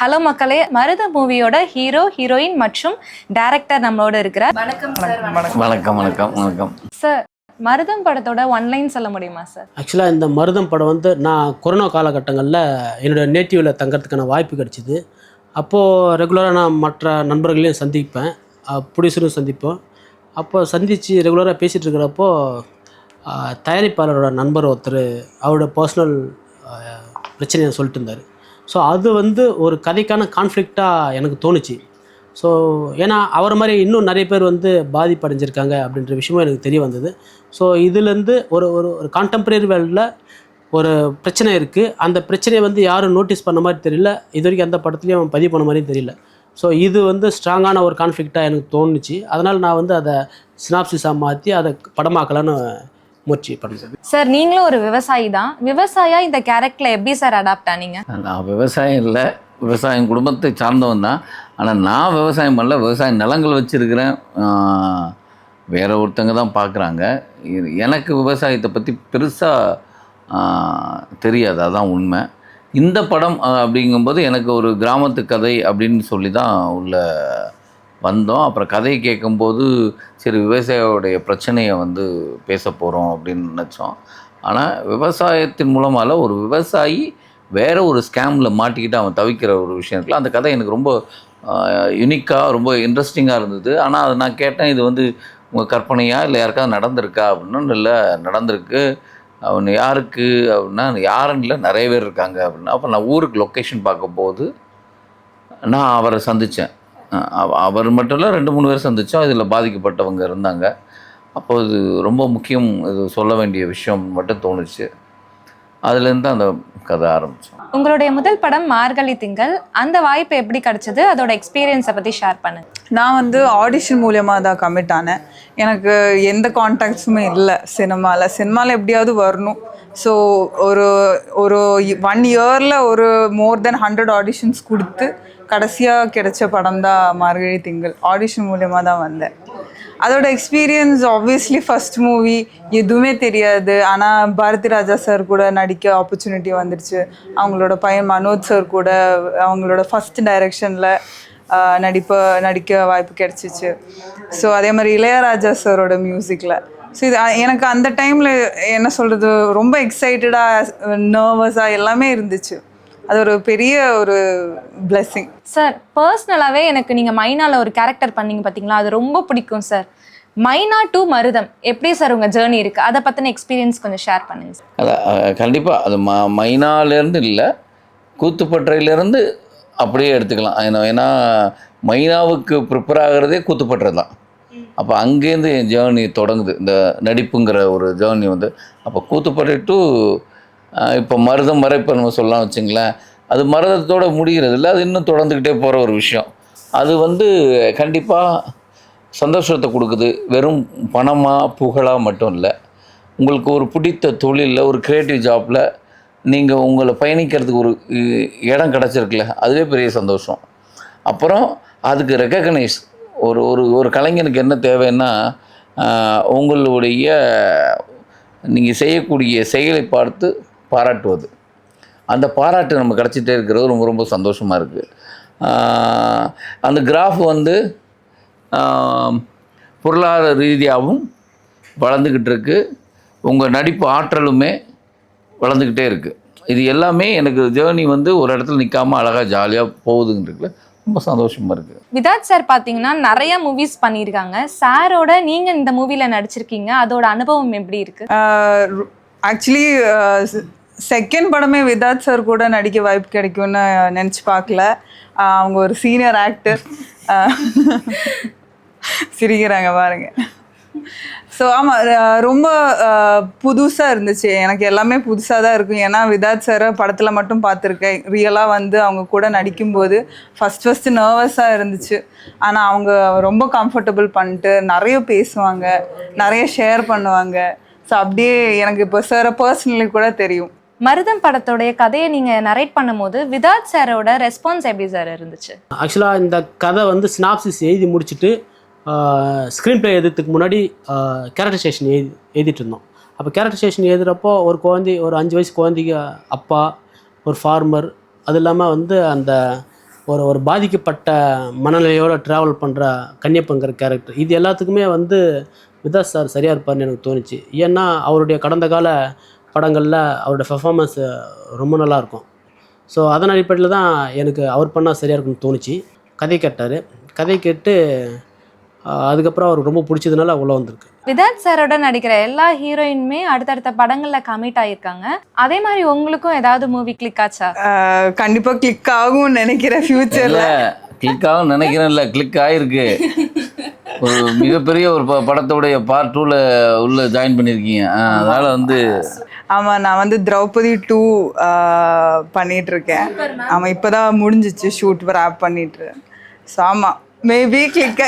Hello மக்களே, மருத மூவியோட ஹீரோ ஹீரோயின் மற்றும் டைரக்டர் நம்மளோட இருக்கிறார். வணக்கம் சார். வணக்கம் வணக்கம் வணக்கம் சார், மருதம் படத்தோட ஒன்லைன் சொல்ல முடியுமா சார்? ஆக்சுவலாக இந்த மருதம் படம் வந்து நான் கொரோனா காலகட்டங்களில் என்னோடய நேட்டிவில் தங்கிறதுக்கான வாய்ப்பு கிடச்சிது. அப்போது ரெகுலராக நான் மற்ற நண்பர்களையும் சந்திப்பேன், ப்ரொடியூசரும் சந்திப்போம். அப்போது சந்தித்து ரெகுலராக பேசிகிட்டு இருக்கிறப்போ தயாரிப்பாளரோட நண்பர் ஒருத்தர் அவரோட பர்சனல் பிரச்சனையை சொல்லிட்டு இருந்தார். ஸோ அது வந்து ஒரு கதைக்கான கான்ஃப்ளிக்டாக எனக்கு தோணுச்சு. ஸோ ஏன்னா அவர் மாதிரி இன்னும் நிறைய பேர் வந்து பாதிப்படைஞ்சிருக்காங்க அப்படின்ற விஷயமும் எனக்கு தெரிய வந்தது. ஸோ இதுலேருந்து ஒரு ஒரு ஒரு கான்டெம்பரரி வேர்ல்டில் ஒரு பிரச்சனை இருக்குது. அந்த பிரச்சனையை வந்து யாரும் நோட்டீஸ் பண்ண மாதிரி தெரியல, இது வரைக்கும் எந்த படத்துலையும் பதிவு பண்ண மாதிரியும் தெரியல. ஸோ இது வந்து ஸ்ட்ராங்கான ஒரு கான்ஃப்ளிக்டாக எனக்கு தோணுச்சு. அதனால் நான் வந்து அதை சினாப்சிஸாக மாற்றி அதை படமாக்கலான்னு முயற்சி பண்ணுறேன். சார், நீங்களும் ஒரு விவசாயி தான். விவசாயியா இந்த கேரக்டரில் எப்படி சார் அடாப்ட் ஆனீங்க? நான் விவசாயம் இல்லை, விவசாயம் குடும்பத்தை சார்ந்தவன் தான். ஆனால் நான் விவசாயம் பண்ணல, விவசாய நிலங்கள் வச்சுருக்கிறேன். வேறு ஒருத்தங்க தான் பார்க்குறாங்க. எனக்கு விவசாயத்தை பற்றி பெருசாக தெரியாது, அதுதான் உண்மை. இந்த படம் அப்படிங்கும்போது எனக்கு ஒரு கிராமத்து கதை அப்படின்னு சொல்லி தான் உள்ள வந்தோம். அப்புறம் கதையை கேட்கும்போது சரி விவசாயியோடைய பிரச்சனையை வந்து பேச போகிறோம் அப்படின்னு நினச்சோம். ஆனால் விவசாயத்தின் மூலமாக ஒரு விவசாயி வேறு ஒரு ஸ்கேமில் மாட்டிக்கிட்டு அவன் தவிக்கிற ஒரு விஷயம் இருக்குல்ல, அந்த கதை எனக்கு ரொம்ப யூனிக்காக ரொம்ப இன்ட்ரெஸ்டிங்காக இருந்தது. ஆனால் அதை நான் கேட்டேன், இது வந்து உங்கள் கற்பனையா இல்லை யாருக்காவது நடந்திருக்கா அப்படின்னு. இல்லை நடந்திருக்கு. அவன் யாருக்கு அப்படின்னா யாருன்னு இல்லை, நிறைய பேர் இருக்காங்க அப்படின்னா. அப்போ நான் ஊருக்கு லொக்கேஷன் பார்க்கும்போது நான் அவரை சந்தித்தேன். அவர் மட்டும் இல்லை, 2-3 பேர் சந்தித்தோம். இதில் பாதிக்கப்பட்டவங்க இருந்தாங்க. அப்போது இது ரொம்ப முக்கியம், இது சொல்ல வேண்டிய விஷயம் மட்டும் தோணுச்சு. அதுலேருந்து அந்த கதை ஆரம்பித்தோம். உங்களுடைய முதல் படம் மார்கழி திங்கள், அந்த வாய்ப்பு எப்படி கிடச்சிது? அதோட எக்ஸ்பீரியன்ஸை பற்றி ஷேர் பண்ணுங்க. நான் வந்து ஆடிஷன் மூலியமாக தான் கமிட் ஆனேன். எனக்கு எந்த கான்டாக்ட்ஸுமே இல்லை சினிமாவில் எப்படியாவது வரணும். ஸோ ஒரு 1 இயரில் ஒரு மோர் தென் 100 ஆடிஷன்ஸ் கொடுத்து கடைசியாக கிடைச்ச படம் தான் மார்கழி திங்கள். ஆடிஷன் மூலியமாக தான் வந்தேன். அதோட எக்ஸ்பீரியன்ஸ் ஆப்வியஸ்லி ஃபஸ்ட் மூவி, எதுவுமே தெரியாது. ஆனால் பாரதி ராஜா சார் கூட நடிக்க ஆப்பர்ச்சுனிட்டி வந்துடுச்சு. அவங்களோட பையன் மனோஜ் சார் கூட அவங்களோட ஃபஸ்ட் டைரக்ஷனில் நடிக்க வாய்ப்பு கிடச்சிச்சு. ஸோ அதே மாதிரி இளையராஜா சாரோட மியூசிக்கில். ஸோ இது எனக்கு அந்த டைமில் என்ன சொல்கிறது, ரொம்ப எக்ஸைட்டடாக நர்வஸாக எல்லாமே இருந்துச்சு. அது ஒரு பெரிய ஒரு பிளெஸ்ஸிங். சார், பர்சனலாகவே எனக்கு நீங்கள் மைனாவில் ஒரு கேரக்டர் பண்ணீங்க பார்த்தீங்களா, அது ரொம்ப பிடிக்கும் சார். மைனா டு மருதம் எப்படி சார் உங்கள் ஜேர்னி இருக்குது? அதை பற்றின எக்ஸ்பீரியன்ஸ் கொஞ்சம் ஷேர் பண்ணுங்கள் சார். அதான் கண்டிப்பாக அது மைனாலேருந்து இல்லை, கூத்துப்பற்றையிலேருந்து அப்படியே எடுத்துக்கலாம். ஏன்னா மைனாவுக்கு ப்ரிப்பேர் ஆகிறதே கூத்துப்பற்றை தான். அப்போ அங்கேருந்து என் ஜேர்னி தொடங்குது, இந்த நடிப்புங்கிற ஒரு ஜேர்னி வந்து. அப்போ கூத்துப்பற்றை டு இப்போ மருதம் வரை இப்போ நம்ம சொல்லலாம் வச்சுங்களேன். அது மருதத்தோடு முடிகிறது இல்லை, அது இன்னும் தொடர்ந்துக்கிட்டே போகிற ஒரு விஷயம். அது வந்து கண்டிப்பாக சந்தோஷத்தை கொடுக்குது. வெறும் பணமாக புகழாக மட்டும் இல்லை, உங்களுக்கு ஒரு பிடித்த தொழிலில் ஒரு க்ரியேட்டிவ் ஜாப்பில் நீங்கள் உங்களை பயணிக்கிறதுக்கு ஒரு இடம் கிடச்சிருக்குல்ல, அதுவே பெரிய சந்தோஷம். அப்புறம் அதுக்கு ரெக்கக்னைஸ் ஒரு ஒரு கலைஞனுக்கு என்ன தேவைன்னா உங்களுடைய நீங்கள் செய்யக்கூடிய செயலை பார்த்து பாராட்டுவது. அந்த பாராட்டு நம்ம கிடச்சிட்டே இருக்கிறது ரொம்ப ரொம்ப சந்தோஷமாக இருக்குது. அந்த கிராஃப் வந்து பொருளாதார ரீதியாகவும் வளர்ந்துக்கிட்டு இருக்குது, உங்கள் நடிப்பு ஆற்றலுமே வளர்ந்துக்கிட்டே இருக்குது. இது எல்லாமே எனக்கு ஜேர்னி வந்து ஒரு இடத்துல நிற்காமல் அழகாக ஜாலியாக போகுதுங்கிறதுல ரொம்ப சந்தோஷமாக இருக்குது. விதாத் சார் பார்த்தீங்கன்னா நிறைய மூவிஸ் பண்ணியிருக்காங்க. சாரோட நீங்கள் இந்த மூவியில் நடிச்சிருக்கீங்க, அதோட அனுபவம் எப்படி இருக்குது? ஆக்சுவலி செகண்ட் படமே விதாத் சார் கூட நடிக்க வாய்ப்பு கிடைக்கும்னு நினச்சி பார்க்கல. அவங்க ஒரு சீனியர் ஆக்டர். சிரிக்கிறாங்க பாருங்க. ஸோ ஆமாம், ரொம்ப புதுசாக இருந்துச்சு. எனக்கு எல்லாமே புதுசாக தான் இருக்கும். ஏன்னா விதாத் சாரை படத்தில் மட்டும் பார்த்துருக்கேன். ரியலாக வந்து அவங்க கூட நடிக்கும்போது ஃபஸ்ட்டு நர்வஸாக இருந்துச்சு. ஆனால் அவங்க ரொம்ப கம்ஃபர்டபுள் பண்ணிட்டு நிறைய பேசுவாங்க, நிறைய ஷேர் பண்ணுவாங்க. ஸோ அப்படியே எனக்கு இப்போ சாரை பர்சனலி கூட தெரியும். மருதம் படத்தோடைய கதையை நீங்கள் நரேட் பண்ணும்போது விதாத் சாரோட ரெஸ்பான்ஸ் எப்படி சார் இருந்துச்சு? ஆக்சுவலாக இந்த கதை வந்து சினாப்சிஸ் எழுதி முடிச்சுட்டு ஸ்க்ரீன் ப்ளே எழுதுறதுக்கு முன்னாடி கேரக்டரைசேஷன் எழுதிட்டு இருந்தோம். அப்போ கேரக்டரைசேஷன் எழுதுகிறப்போ ஒரு 5 வயசு குழந்தைக்கு அப்பா, ஒரு ஃபார்மர், அது இல்லாமல் வந்து அந்த ஒரு பாதிக்கப்பட்ட மனநிலையோடு ட்ராவல் பண்ணுற கன்னியப்பங்கிற கேரக்டர், இது எல்லாத்துக்குமே வந்து விதாஸ் சார் சரியாக இருப்பார்னு எனக்கு தோணுச்சு. ஏன்னா அவருடைய கடந்த கால படங்களில் அவருடைய பெர்ஃபார்மன்ஸ் ரொம்ப நல்லாயிருக்கும். ஸோ அதன் அடிப்படையில் தான் எனக்கு அவர் பண்ணால் சரியாக இருக்குன்னு தோணுச்சு. கதை கேட்டார், கதை கேட்டு அதுக்கப்புறம் அவருக்கு ரொம்ப பிடிச்சதுனால அவ்வளோ வந்திருக்கு. விதாத் சாரோட நடிக்கிற எல்லா ஹீரோயினுமே அடுத்தடுத்த படங்கள்ல கமிட் ஆயிருக்காங்க. அதே மாதிரி உங்களுக்கும் ஏதாவது மூவி கிளிக் ஆச்சா? கண்டிப்பா கிளிக் ஆகும்னு நினைக்கிறேன் ஃபியூச்சர்ல. கிளிக் ஆகும் நினைக்கிறேன்ல, கிளிக் ஆகிருக்கு. ஒரு மிகப்பெரிய ஒரு படத்தோடைய பார்ட் 2ல உள்ள ஜாயின் பண்ணியிருக்கீங்க. அதனால வந்து ஆமாம், நான் வந்து திரௌபதி 2 பண்ணிட்டு இருக்கேன். ஆமாம், இப்போதான் முடிஞ்சிச்சு ஷூட் ரேப் பண்ணிட்டு. ஸோ ஆமாம், மேபி கிளிக்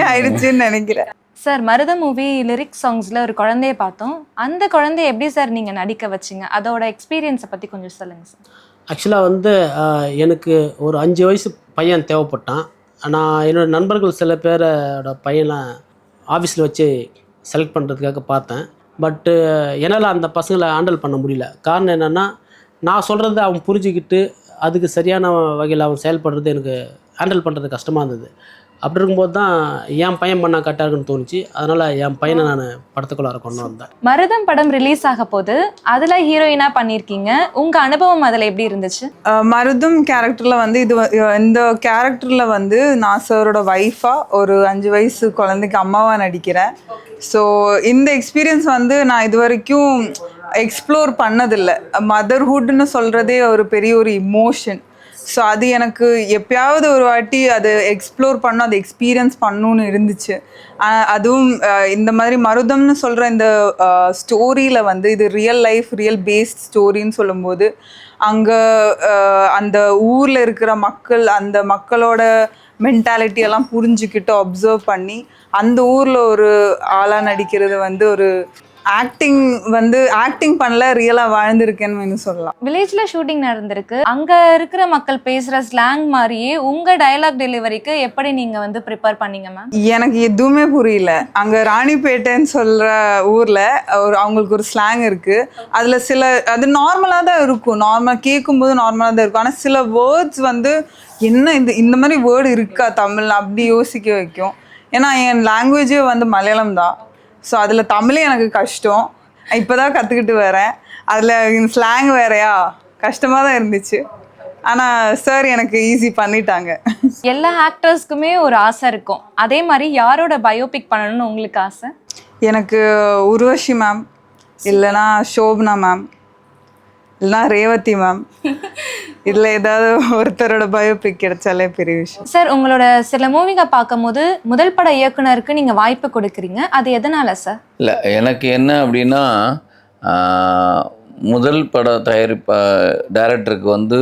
ஆயிடுச்சுன்னு நினைக்கிறேன். சார், மருதம் மூவி லிரிக்ஸ் சாங்ஸ்ல ஒரு குழந்தைய பார்த்தோம். அந்த குழந்தைய எப்படி சார் நீங்க நடிக்க வச்சிங்க? அதோட எக்ஸ்பீரியன்ஸை பத்தி கொஞ்சம் சொல்லுங்க சார். ஆக்சுவலாக வந்து எனக்கு ஒரு 5 வயசு பையன் தேவைப்பட்டான். நான் என்னோடய நண்பர்கள் சில பேரோட பையனை ஆஃபீஸில் வச்சு செலக்ட் பண்ணுறதுக்காக பார்த்தேன். பட்டு என்னால் அந்த பசங்களை ஹேண்டில் பண்ண முடியல. காரணம் என்னென்னா, நான் சொல்கிறத அவன் புரிஞ்சுக்கிட்டு அதுக்கு சரியான வகையில் அவன் செயல்படுறது எனக்கு ஹேண்டில் பண்ணுறது கஷ்டமாக இருந்தது. அப்படி இருக்கும்போது தான் என் பையன் பண்ணால் கரெக்டாக இருக்குன்னு தோணுச்சு. அதனால் என் பையனை நான் படத்துக்குள்ளார கொண்டு வந்தேன். மருதம் படம் ரிலீஸ் ஆக போது அதில் ஹீரோயினாக பண்ணியிருக்கீங்க. உங்கள் அனுபவம் அதில் எப்படி இருந்துச்சு? மருதம் கேரக்டரில் வந்து இந்த கேரக்டரில் வந்து நான் சாரோட ஒய்ஃபாக ஒரு 5 வயசு குழந்தைக்கு அம்மாவாக நடிக்கிறேன். ஸோ இந்த எக்ஸ்பீரியன்ஸ் வந்து நான் இது வரைக்கும் எக்ஸ்ப்ளோர் பண்ணதில்லை. மதர்ஹுட்னு சொல்கிறதே ஒரு பெரிய ஒரு இமோஷன். ஸோ அது எனக்கு எப்பயாவது ஒரு வாட்டி அது எக்ஸ்ப்ளோர் பண்ணணும், அது எக்ஸ்பீரியன்ஸ் பண்ணணுன்னு இருந்துச்சு. அதுவும் இந்த மாதிரி மருதம்னு சொல்கிற இந்த ஸ்டோரியில் வந்து இது ரியல் லைஃப், ரியல் பேஸ்ட் ஸ்டோரின்னு சொல்லும்போது அங்கே அந்த ஊரில் இருக்கிற மக்கள், அந்த மக்களோட மென்டாலிட்டியெல்லாம் புரிஞ்சுக்கிட்டு அப்சர்வ் பண்ணி அந்த ஊரில் ஒரு ஆளாக நடிக்கிறது வந்து ஒரு ஆக்டிங் பண்ணல, ரியலா வாழ்ந்திருக்கேன்னு சொல்லலாம். வில்லேஜ்ல ஷூட்டிங் நடந்திருக்கு. அங்க இருக்கிற மக்கள் பேசுற ஸ்லாங் மாதிரியே உங்க டயலாக் டெலிவரிக்கு எப்படி நீங்க வந்து ப்ரிப்பேர் பண்ணீங்க மேம்? எனக்கு எதுவுமே புரியல. அங்க ராணிப்பேட்டைன்னு சொல்ற ஊர்ல அவங்களுக்கு ஒரு ஸ்லாங் இருக்கு. அதுல அது நார்மலா தான் இருக்கும், நார்மலா கேட்கும்போது நார்மலா தான் இருக்கும். ஆனா சில வேர்ட்ஸ் வந்து என்ன இந்த மாதிரி வேர்டு இருக்கா தமிழ்ல அப்படி யோசிக்க வைக்கும். ஏன்னா என் லாங்குவேஜே வந்து மலையாளம் தான். ஸோ அதில் தமிழே எனக்கு கஷ்டம். இப்போ தான் கற்றுக்கிட்டு வரேன். அதில் ஸ்லாங் வேறையா கஷ்டமாக தான் இருந்துச்சு. ஆனால் சார் எனக்கு ஈஸி பண்ணிட்டாங்க. எல்லா ஆக்டர்ஸ்க்குமே ஒரு ஆசை இருக்கும். அதே மாதிரி யாரோட பயோபிக் பண்ணணும்னு உங்களுக்கு ஆசை? எனக்கு உர்வஷி மேம், இல்லைனா ஷோபனா மேம், இல்லைனா ரேவதி மேம், இதில் ஏதாவது ஒருத்தரோட பயோபிக் கிடைச்சாலே பெரிய விஷயம். சார், உங்களோட சில மூவிங்க பார்க்கும்போது முதல் பட இயக்குனருக்கு நீங்கள் வாய்ப்பு கொடுக்குறீங்க. அது எதனால சார்? இல்லை, எனக்கு என்ன அப்படின்னா, முதல் பட டைரக்டருக்கு வந்து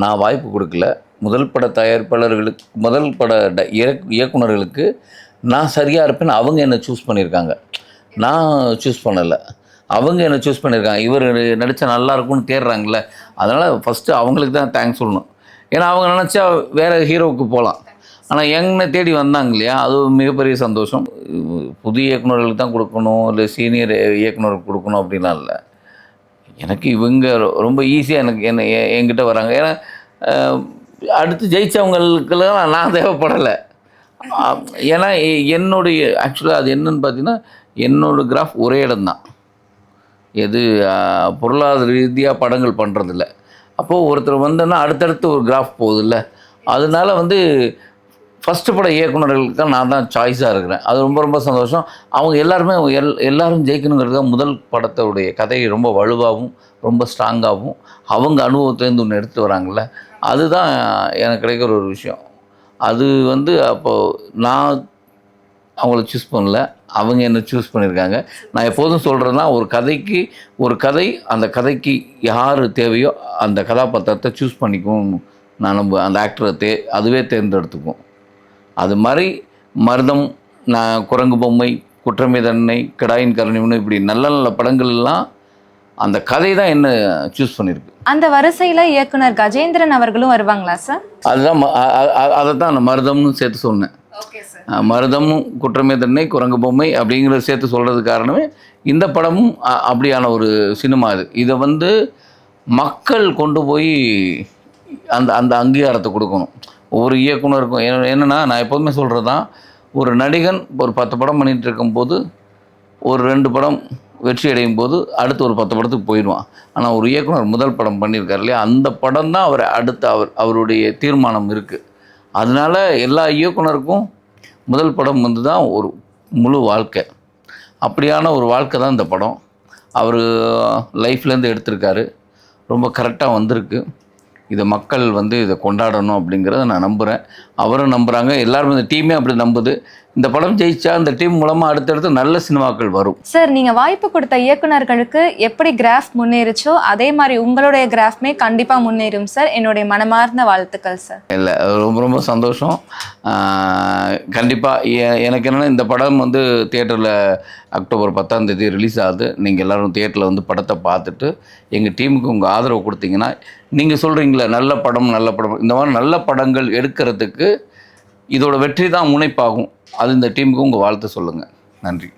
நான் வாய்ப்பு கொடுக்கல. முதல் பட தயாரிப்பாளர்களுக்கு, முதல் பட இயக்குனர்களுக்கு நான் சரியாக இருப்பேன்னு அவங்க என்னை சூஸ் பண்ணியிருக்காங்க. நான் சூஸ் பண்ணலை, அவங்க என்னை சூஸ் பண்ணியிருக்காங்க. இவர் நடித்தா நல்லா இருக்கும்னு தேடுறாங்களே, அதனால் ஃபஸ்ட்டு அவங்களுக்கு தான் தேங்க்ஸ் சொல்லணும். ஏன்னா அவங்க நினச்சா வேறு ஹீரோவுக்கு போகலாம், ஆனால் என்னை தேடி வந்தாங்க இல்லையா, அது மிகப்பெரிய சந்தோஷம். புதிய இயக்குநர்களுக்கு தான் கொடுக்கணும், இல்லை சீனியர் இயக்குநருக்கு கொடுக்கணும் அப்படின்லாம் இல்லை. எனக்கு இவங்க ரொம்ப ஈஸியாக என்கிட்ட வராங்க. ஏன்னா அடுத்து ஜெயித்தவங்களுக்கெல்லாம் நான் தேவைப்படலை. ஏன்னா என்னுடைய ஆக்சுவலாக அது என்னன்னு பார்த்தீங்கன்னா, என்னோடய கிராஃப் ஒரே இடம் தான். எது பொருளாதார ரீதியாக படங்கள் பண்ணுறதில்ல. அப்போது ஒருத்தர் வந்தோன்னா அடுத்தடுத்து ஒரு கிராஃப் போகுதுல்ல. அதனால வந்து ஃபஸ்ட்டு பட இயக்குநர்களுக்கு நான் தான் சாய்ஸாக இருக்கிறேன். அது ரொம்ப ரொம்ப சந்தோஷம். அவங்க எல்லாருமே எல்லாரும் ஜெயிக்கணுங்கிறதுக்காக முதல் படத்தோடைய கதையை ரொம்ப வலுவாகவும் ரொம்ப ஸ்ட்ராங்காகவும் அவங்க அனுபவத்துலேருந்து ஒன்று எடுத்து வராங்கள்ல, அதுதான் எனக்கு கிடைக்கிற ஒரு விஷயம். அது வந்து அப்போது நான் அவங்கள சூஸ் பண்ணல, அவங்க என்ன சூஸ் பண்ணியிருக்காங்க. நான் எப்போதும் சொல்கிறேன்னா, ஒரு கதை அந்த கதைக்கு யார் தேவையோ அந்த கதாபாத்திரத்தை சூஸ் பண்ணிக்கும். நம்ம அந்த ஆக்டரை அதுவே தேர்ந்தெடுத்துக்கும். அது மாதிரி மருதம், நான் குரங்கு பொம்மை, குற்றமே தண்டனை, கிடாயின் கருணைன்னு இப்படி நல்ல நல்ல படங்கள்லாம் அந்த கதை தான் என்ன சூஸ் பண்ணியிருக்கு. அந்த வரிசையில் இயக்குனர் கஜேந்திரன் அவர்களும் வருவாங்களா சார்? அதுதான் அதை தான் நான் மருதம்னு சேர்த்து சொன்னேன். மருதமும் குற்றமே தண்டனை, குரங்கு பொம்மை அப்படிங்கிறத சேர்த்து சொல்கிறதுக்கு காரணமே இந்த படமும் அப்படியான ஒரு சினிமா. இதை வந்து மக்கள் கொண்டு போய் அந்த அந்த அங்கீகாரத்தை கொடுக்கணும். ஒவ்வொரு இயக்குனருக்கும் என்னென்னா, நான் எப்போதுமே சொல்கிறது தான், ஒரு நடிகன் ஒரு 10 படம் பண்ணிகிட்டு இருக்கும்போது ஒரு 2 படம் வெற்றி அடையும் போது அடுத்து ஒரு 10 படத்துக்கு போயிடுவான். ஆனால் ஒரு இயக்குனர் முதல் படம் பண்ணியிருக்கார் இல்லையா, அந்த படம் தான் அடுத்து அவருடைய தீர்மானம் இருக்குது. அதனால எல்லா இயக்குனருக்கும் முதல் படம் வந்து தான் ஒரு முழு வாழ்க்கை. அப்படியான ஒரு வாழ்க்கை தான் இந்த படம். அவர் லைஃப்லேருந்து எடுத்திருக்காரு. ரொம்ப கரெக்டாக வந்திருக்கு. இதை மக்கள் வந்து இதை கொண்டாடணும் அப்படிங்கிறத நான் நம்புகிறேன். அவரும் நம்புகிறாங்க, எல்லாருமே இந்த டீமே அப்படி நம்புது. இந்த படம் ஜெயிச்சா இந்த டீம் மூலமாக அடுத்தடுத்து நல்ல சினிமாக்கள் வரும். சார், நீங்கள் வாய்ப்பு கொடுத்த இயக்குனர்களுக்கு எப்படி கிராஃப் முன்னேறிச்சோ அதே மாதிரி உங்களுடைய கிராஃப்மே கண்டிப்பாக முன்னேறும் சார். என்னுடைய மனமார்ந்த வாழ்த்துக்கள் சார். இல்லை, ரொம்ப ரொம்ப சந்தோஷம். கண்டிப்பாக எனக்கு என்னென்னா, இந்த படம் வந்து தியேட்டரில் அக்டோபர் 10ஆம் தேதி ரிலீஸ் ஆகுது. நீங்கள் எல்லோரும் தியேட்டரில் வந்து படத்தை பார்த்துட்டு எங்கள் டீமுக்கு உங்கள் ஆதரவு கொடுத்தீங்கன்னா, நீங்கள் சொல்கிறீங்களே நல்ல படம், இந்த மாதிரி நல்ல படங்கள் எடுக்கிறதுக்கு இதோட வெற்றி தான் முனைப்பாகும். அது இந்த டீமுக்கு உங்கள் வாழ்த்து சொல்லுங்கள். நன்றி.